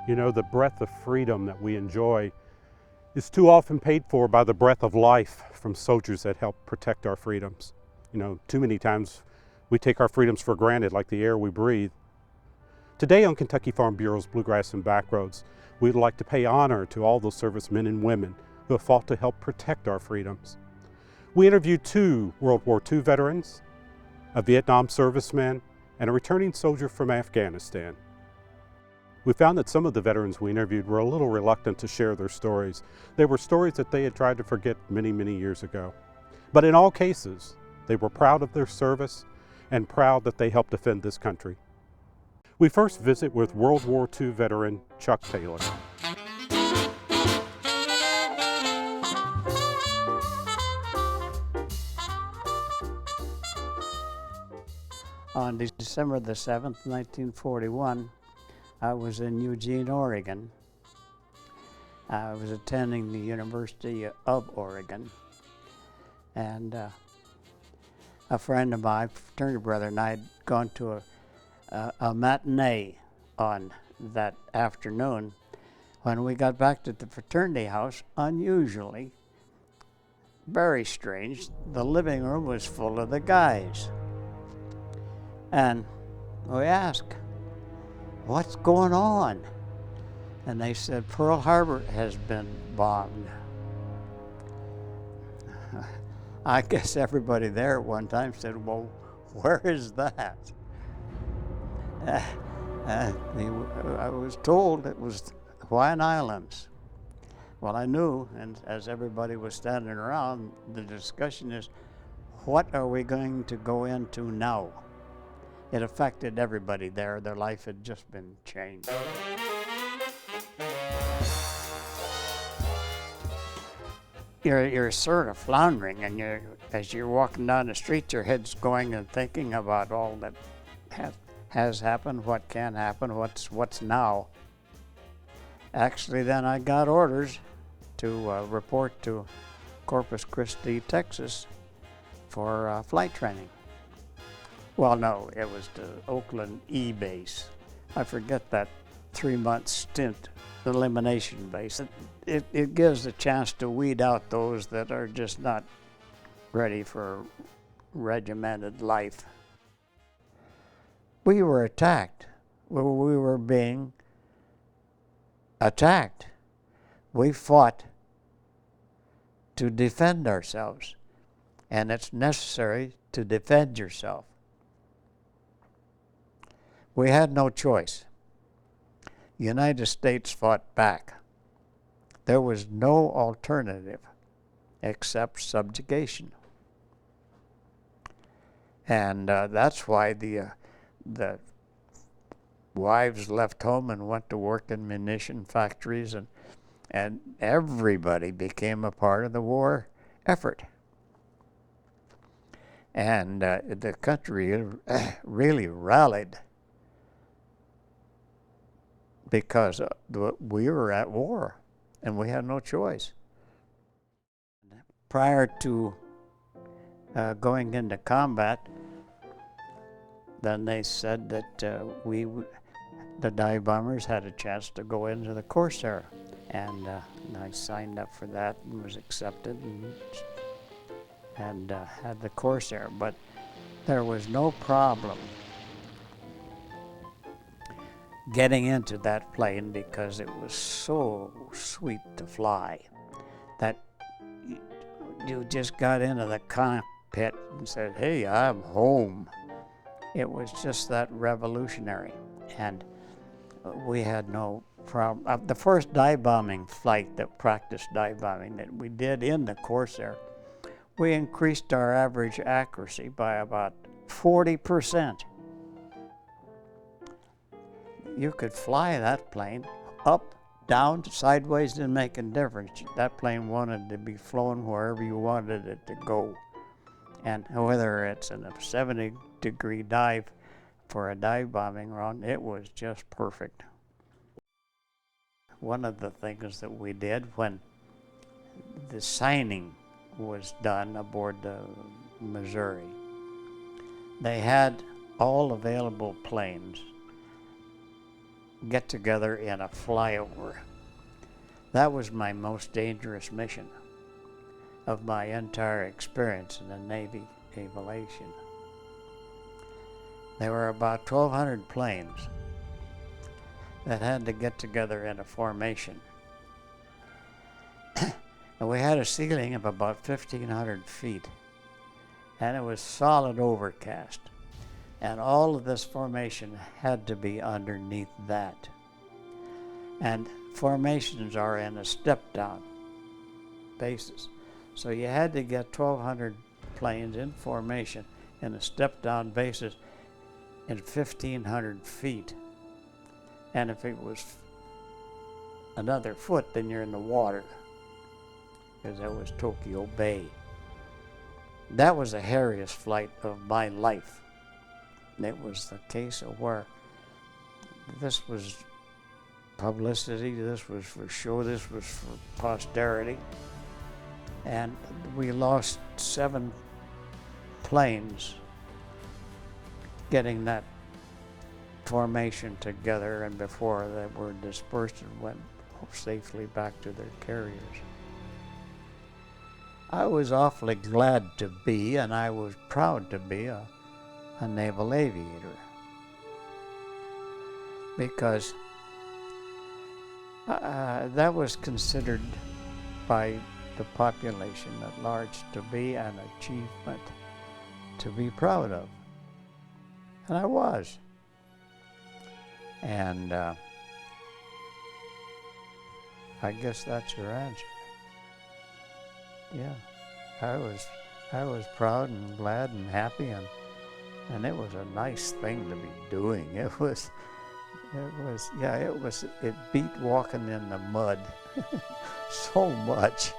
You know, the breath of freedom that we enjoy is too often paid for by the breath of life from soldiers that help protect our freedoms. You know, too many times we take our freedoms for granted, like the air we breathe. Today on Kentucky Farm Bureau's Bluegrass and Backroads, we'd like to pay honor to all those servicemen and women who have fought to help protect our freedoms. We interviewed 2 World War II veterans, a Vietnam serviceman, and a returning soldier from Afghanistan. We found that some of the veterans we interviewed were a little reluctant to share their stories. They were stories that they had tried to forget many, many years ago. But in all cases, they were proud of their service and proud that they helped defend this country. We first visit with World War II veteran Chuck Taylor. On December the 7th, 1941, I was in Eugene, Oregon. I was attending the University of Oregon. And a friend of mine, fraternity brother, and I had gone to a matinee on that afternoon. When we got back to the fraternity house, unusually, very strange, the living room was full of the guys. And we asked, "What's going on?" And they said, "Pearl Harbor has been bombed." I guess everybody there at one time said, "Well, where is that?" I was told it was Hawaiian Islands. Well, I knew, and as everybody was standing around, the discussion is, what are we going to go into now? It affected everybody there. Their life had just been changed. You're sort of floundering, and as you're walking down the street, your head's going and thinking about all that has happened, what can happen, what's now. Actually, then I got orders to report to Corpus Christi, Texas, for flight training. Well, no, it was the Oakland E base. I forget that 3-month stint, the elimination base. It gives a chance to weed out those that are just not ready for regimented life. We were attacked. We were being attacked. We fought to defend ourselves, and it's necessary to defend yourself. We had no choice. The United States fought back. There was no alternative except subjugation. And that's why the wives left home and went to work in munition factories, and everybody became a part of the war effort. And the country really rallied because we were at war and we had no choice. Prior to going into combat, then they said that the dive bombers had a chance to go into the Corsair, and I signed up for that and was accepted and had the Corsair, but there was no problem getting into that plane because it was so sweet to fly that you just got into the cockpit and said, "Hey, I'm home." It was just that revolutionary, and we had no problem. The first dive bombing flight, that practice dive bombing that we did in the Corsair, we increased our average accuracy by about 40%. You could fly that plane up, down, sideways, didn't make a difference. That plane wanted to be flown wherever you wanted it to go. And whether it's in a 70-degree dive for a dive bombing run, it was just perfect. One of the things that we did when the signing was done aboard the Missouri, they had all available planes get together in a flyover. That was my most dangerous mission of my entire experience in the Navy aviation. There were about 1,200 planes that had to get together in a formation. And we had a ceiling of about 1,500 feet, and it was solid overcast. And all of this formation had to be underneath that. And formations are in a step-down basis. So you had to get 1,200 planes in formation in a step-down basis in 1,500 feet. And if it was another foot, then you're in the water, because that was Tokyo Bay. That was the hairiest flight of my life. It was the case of where this was publicity, this was for show, this was for posterity. And we lost 7 planes getting that formation together, and before they were dispersed and went safely back to their carriers. I was awfully glad to be, and I was proud to be a naval aviator, because that was considered by the population at large to be an achievement to be proud of. And I was. And I guess that's your answer. Yeah, I was proud and glad and happy, and it was a nice thing to be doing. It beat walking in the mud so much.